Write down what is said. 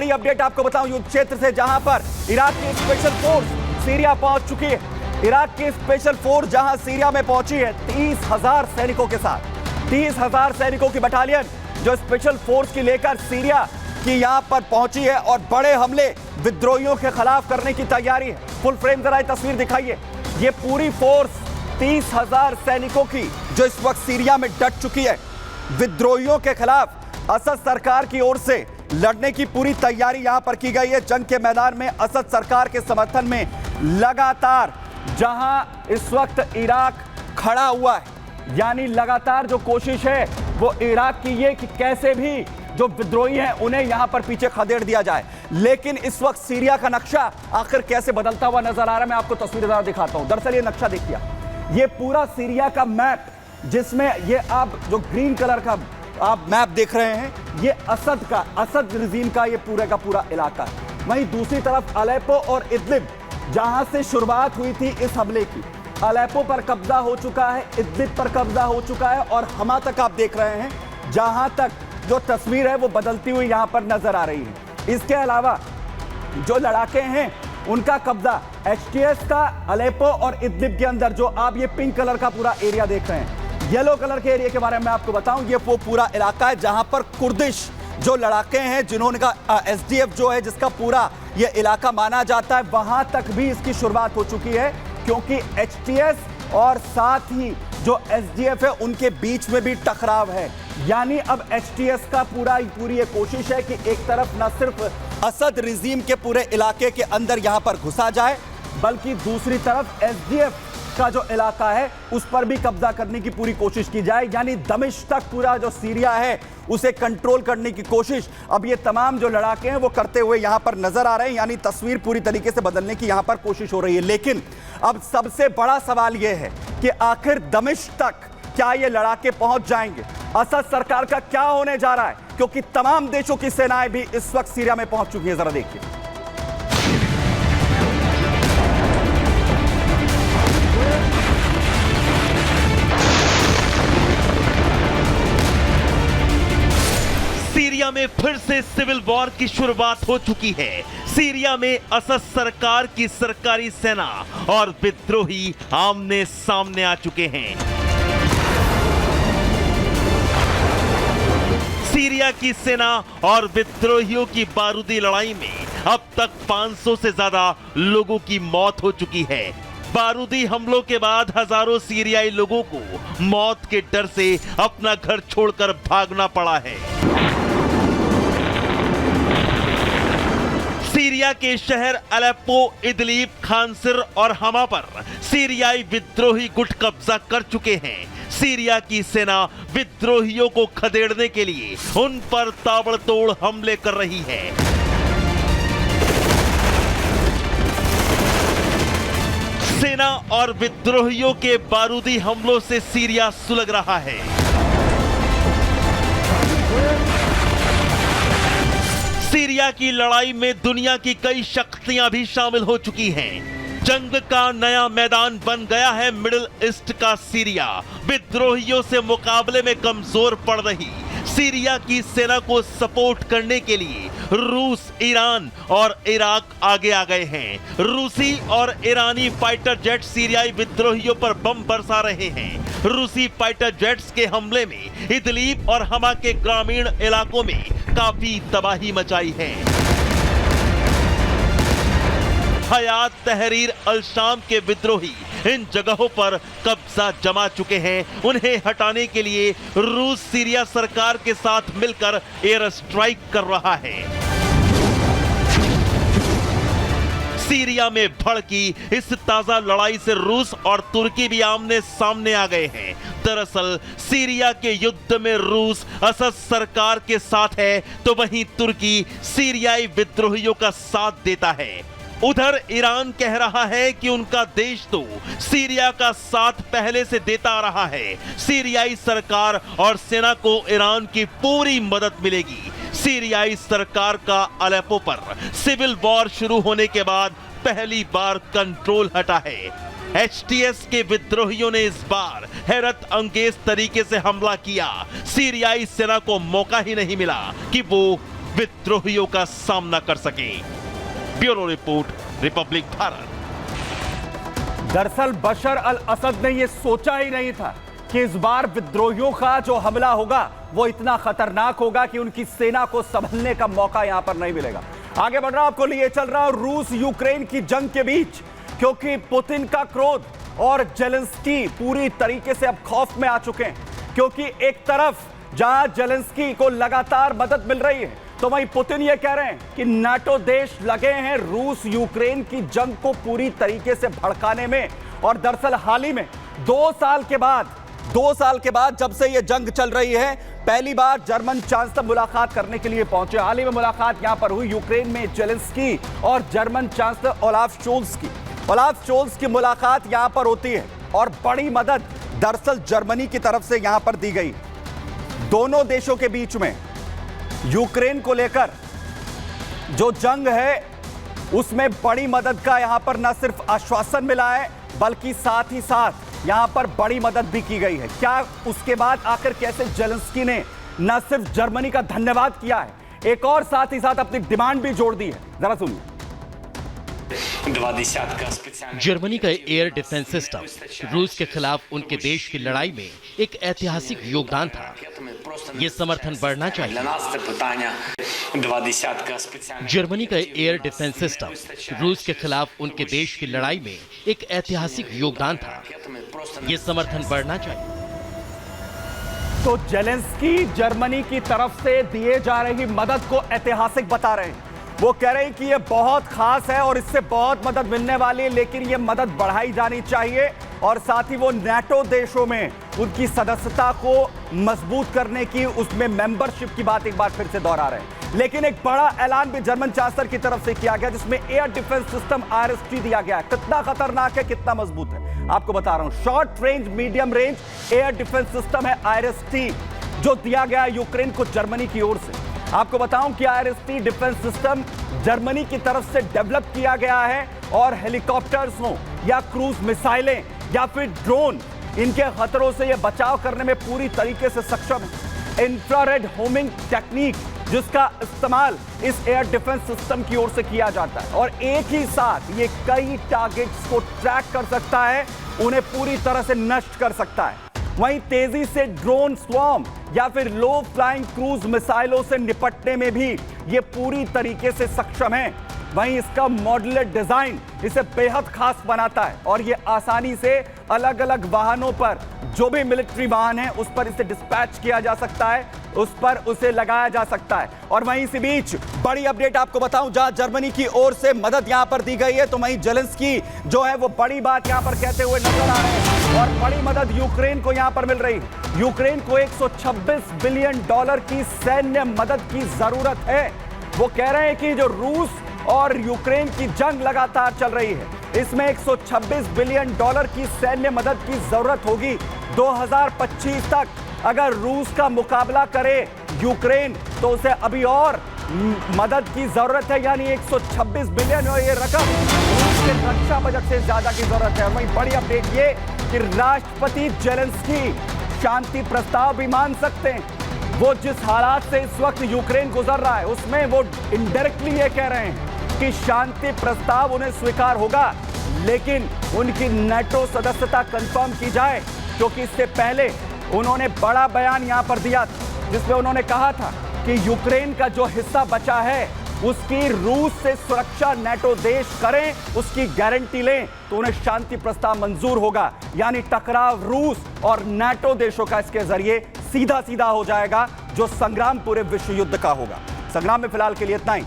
बड़ी अपडेट आपको बताऊं युद्ध क्षेत्र से, जहां पर इराक की स्पेशल फोर्स सीरिया पहुंच चुकी है। इराक की स्पेशल फोर्स जहां सीरिया में पहुंची है 30,000 सैनिकों के साथ, 30,000 सैनिकों की बटालियन जो स्पेशल फोर्स की लेकर सीरिया की यहां पर पहुंची है और बड़े हमले विद्रोहियों के खिलाफ करने की तैयारी है। फुल फ्रेम जरा तस्वीर दिखाइए। ये पूरी फोर्स 30,000 सैनिकों की जो इस वक्त सीरिया में डट चुकी है, विद्रोहियों के खिलाफ असद सरकार की ओर से लड़ने की पूरी तैयारी यहां पर की गई है। जंग के मैदान में असद सरकार के समर्थन में लगातार जहां इस वक्त इराक खड़ा हुआ है, यानी लगातार जो कोशिश है वो इराक की ये कि कैसे भी जो विद्रोही हैं उन्हें यहां पर पीछे खदेड़ दिया जाए। लेकिन इस वक्त सीरिया का नक्शा आखिर कैसे बदलता हुआ नजर आ रहा है, मैं आपको तस्वीर जरा दिखाता हूं। दरअसल ये नक्शा देखिए, ये पूरा सीरिया का मैप, जिसमें ये आप जो ग्रीन कलर का आप मैप देख रहे हैं, ये असद रिजीम का ये पूरा का पूरा इलाका है। वहीं दूसरी तरफ अलेप्पो और इदलिब, जहां से शुरुआत हुई थी इस हमले की, अलेप्पो पर कब्जा हो चुका है, इदलिब पर कब्जा हो चुका है और हमा तक आप देख रहे हैं, जहां तक जो तस्वीर है वो बदलती हुई यहां पर नजर आ रही है। इसके अलावा जो लड़ाके हैं उनका कब्जा HTS का अलेप्पो और इदलिब के अंदर, जो आप ये पिंक कलर का पूरा एरिया देख रहे हैं, येलो कलर के एरिया के बारे में आपको बताऊं, ये वो पूरा इलाका है जहां पर कुर्दिश जो लड़ाके हैं, जिन्होंने का SDF जो है, जिसका पूरा ये इलाका माना जाता है, वहां तक भी इसकी शुरुआत हो चुकी है। क्योंकि HTS और साथ ही जो SDF है उनके बीच में भी टकराव है। यानी अब HTS का पूरी ये कोशिश है कि एक तरफ न सिर्फ असद रिजीम के पूरे इलाके के अंदर यहां पर घुसा जाए, बल्कि दूसरी तरफ SDF का जो इलाका है उस पर भी कब्जा करने की पूरी कोशिश की जाए। यानी दमिश्क तक पूरा जो सीरिया है उसे कंट्रोल करने की कोशिश अब ये तमाम जो लड़ाके हैं वो करते हुए यहां पर नजर आ रहे हैं। यानी तस्वीर पूरी तरीके से बदलने की यहां पर कोशिश हो रही है। लेकिन अब सबसे बड़ा सवाल यह है कि आखिर दमिश्क तक क्या ये लड़ाके पहुंच जाएंगे? असद सरकार का क्या होने जा रहा है? क्योंकि तमाम देशों की सेनाएं भी इस वक्त सीरिया में पहुंच चुकी हैं। जरा देखिए, सीरिया में फिर से सिविल वॉर की शुरुआत हो चुकी है। सीरिया में असद सरकार की सरकारी सेना और विद्रोही आमने सामने आ चुके हैं। सीरिया की सेना और विद्रोहियों की बारूदी लड़ाई में अब तक 500 से ज्यादा लोगों की मौत हो चुकी है। बारूदी हमलों के बाद हजारों सीरियाई लोगों को मौत के डर से अपना घर छोड़कर भागना पड़ा है। सीरिया के शहर अलेप्पो, इदलिब, खानसिर और हमा पर सीरियाई विद्रोही गुट कब्जा कर चुके हैं। सीरिया की सेना विद्रोहियों को खदेड़ने के लिए उन पर ताबड़तोड़ हमले कर रही है। सेना और विद्रोहियों के बारूदी हमलों से सीरिया सुलग रहा है। सीरिया की लड़ाई में दुनिया की कई शक्तियां भी शामिल हो चुकी हैं। जंग का नया मैदान बन गया है मिडिल ईस्ट का सीरिया। विद्रोहियों से मुकाबले में कमजोर पड़ रही सीरिया की सेना को सपोर्ट करने के लिए रूस, ईरान और इराक आगे आ गए हैं। रूसी और ईरानी फाइटर जेट सीरियाई विद्रोहियों पर बम बरसा रहे हैं। रूसी फाइटर जेट्स के हमले में इदलिब और हमा के ग्रामीण इलाकों में काफी तबाही मचाई है। हयात तहरीर अल शाम के विद्रोही इन जगहों पर कब्जा जमा चुके हैं। उन्हें हटाने के लिए रूस सीरिया सरकार के साथ मिलकर एयर स्ट्राइक कर रहा है। सीरिया में भड़की इस ताजा लड़ाई से रूस और तुर्की भी आमने सामने आ गए हैं। दरअसल सीरिया के युद्ध में रूस असद सरकार के साथ है, तो वहीं तुर्की सीरियाई विद्रोहियों का साथ देता है। उधर ईरान कह रहा है कि उनका देश तो सीरिया का साथ पहले से देता आ रहा है। सीरियाई सरकार और सेना को ईरान की पूरी मदद मिलेगी। सीरियाई सरकार का अलेप्पो पर सिविल वॉर शुरू होने के बाद पहली बार कंट्रोल हटा है। HTS के विद्रोहियों ने इस बार हैरत अंगेज तरीके से हमला किया। सीरियाई सेना को मौका ही नहीं मिला कि वो विद्रोहियों का सामना कर सके। Bureau report, Republic Bharat. दरअसल बशर अल असद ने यह सोचा ही नहीं था कि इस बार विद्रोहियों का जो हमला होगा वो इतना खतरनाक होगा कि उनकी सेना को संभलने का मौका यहां पर नहीं मिलेगा। आगे बढ़ रहा हूं, आपको लिए चल रहा हूं रूस यूक्रेन की जंग के बीच, क्योंकि पुतिन का क्रोध और जेलेंस्की पूरी तरीके से अब खौफ में आ चुके हैं। क्योंकि एक तरफ जहां जेलेंस्की को लगातार मदद मिल रही है, तो वहीं पुतिन ये कह रहे हैं कि नाटो देश लगे हैं रूस यूक्रेन की जंग को पूरी तरीके से भड़काने में। और दरअसल हाल ही में 2 साल के बाद जब से यह जंग चल रही है, पहली बार जर्मन चांसलर मुलाकात करने के लिए पहुंचे। हाल ही में मुलाकात यहां पर हुई यूक्रेन में जेलेंस्की और जर्मन चांसलर ओलाफ शोल्स की मुलाकात यहां पर होती है और बड़ी मदद दरअसल जर्मनी की तरफ से यहां पर दी गई। दोनों देशों के बीच में यूक्रेन को लेकर जो जंग है उसमें बड़ी मदद का यहां पर न सिर्फ आश्वासन मिला है, बल्कि साथ ही साथ यहां पर बड़ी मदद भी की गई है। क्या उसके बाद आकर कैसे जेलेंस्की ने न सिर्फ जर्मनी का धन्यवाद किया है, एक और साथ ही साथ अपनी डिमांड भी जोड़ दी है, जरा सुनिए। जर्मनी का एयर डिफेंस सिस्टम रूस के खिलाफ उनके देश की लड़ाई में एक ऐतिहासिक योगदान था। ये समर्थन बढ़ना चाहिए। जर्मनी का एयर डिफेंस सिस्टम रूस के खिलाफ उनके देश की लड़ाई में एक ऐतिहासिक योगदान था। ये समर्थन बढ़ना चाहिए। तो जेलेंस्की जर्मनी की तरफ से दिए जा रही मदद को ऐतिहासिक बता रहे हैं। वो कह रहे हैं कि ये बहुत खास है और इससे बहुत मदद मिलने वाली है, लेकिन ये मदद बढ़ाई जानी चाहिए। और साथ ही वो नाटो देशों में उनकी सदस्यता को मजबूत करने की, उसमें मेंबरशिप की बात एक बार फिर से दोहरा रहे हैं। लेकिन एक बड़ा ऐलान भी जर्मन चांसलर की तरफ से किया गया, जिसमें एयर डिफेंस सिस्टम IRIS-T दिया गया है। कितना खतरनाक है, कितना मजबूत है, आपको बता रहा हूं। Short range, medium range air defence system है IRIS-T, जो दिया गया यूक्रेन को जर्मनी की ओर से। आपको बताऊं कि IRIS-T डिफेंस सिस्टम जर्मनी की तरफ से डेवलप किया गया है और हेलीकॉप्टर्स हो या क्रूज मिसाइलें या फिर ड्रोन, इनके खतरों से यह बचाव करने में पूरी तरीके से सक्षम है। इंफ्रारेड होमिंग टेक्निक, जिसका इस्तेमाल इस एयर डिफेंस सिस्टम की ओर से किया जाता है, और एक ही साथ ये कई टारगेट्स को ट्रैक कर सकता है, उन्हें पूरी तरह से नष्ट कर सकता है। वहीं तेजी से ड्रोन स्वॉर्म या फिर लो फ्लाइंग क्रूज मिसाइलों से निपटने में भी ये पूरी तरीके से सक्षम है। वहीं इसका मॉड्यूलर डिजाइन इसे बेहद खास बनाता है और ये आसानी से अलग अलग वाहनों पर, जो भी मिलिट्री वाहन है उस पर इसे डिस्पैच किया जा सकता है, उस पर उसे लगाया जा सकता है। और वहीं इसी बीच बड़ी अपडेट आपको बताऊं, जहां जर्मनी की ओर से मदद यहां पर दी गई है, तो वहीं जेलेंस्की जो है वो बड़ी बात यहां पर कहते हुए नजर आ रहे हैं और बड़ी मदद यूक्रेन को यहां पर मिल रही है। यूक्रेन को $126 बिलियन की सैन्य मदद की जरूरत है। वो कह रहे हैं कि जो रूस और यूक्रेन की जंग लगातार चल रही है, इसमें $126 बिलियन की सैन्य मदद की जरूरत होगी 2025 तक। अगर रूस का मुकाबला करे यूक्रेन, तो उसे अभी और मदद की जरूरत है, यानी 126 बिलियन, और ये रकम रूस के रक्षा बजट से ज्यादा की जरूरत है। वहीं बड़ी अपडेट ये कि राष्ट्रपति जेलेंस्की शांति प्रस्ताव भी मान सकते हैं। वो जिस हालात से इस वक्त यूक्रेन गुजर रहा है, उसमें वो इनडायरेक्टली ये कह रहे हैं कि शांति प्रस्ताव उन्हें स्वीकार होगा, लेकिन उनकी नाटो सदस्यता कंफर्म की जाए। क्योंकि इससे पहले उन्होंने बड़ा बयान यहां पर दिया था, जिसमें उन्होंने कहा था कि यूक्रेन का जो हिस्सा बचा है उसकी रूस से सुरक्षा नाटो देश करें, उसकी गारंटी लें, तो उन्हें शांति प्रस्ताव मंजूर होगा। यानी टकराव रूस और नाटो देशों का इसके जरिए सीधा सीधा हो जाएगा, जो संग्राम पूरे विश्व युद्ध का होगा। संग्राम में फिलहाल के लिए इतना ही।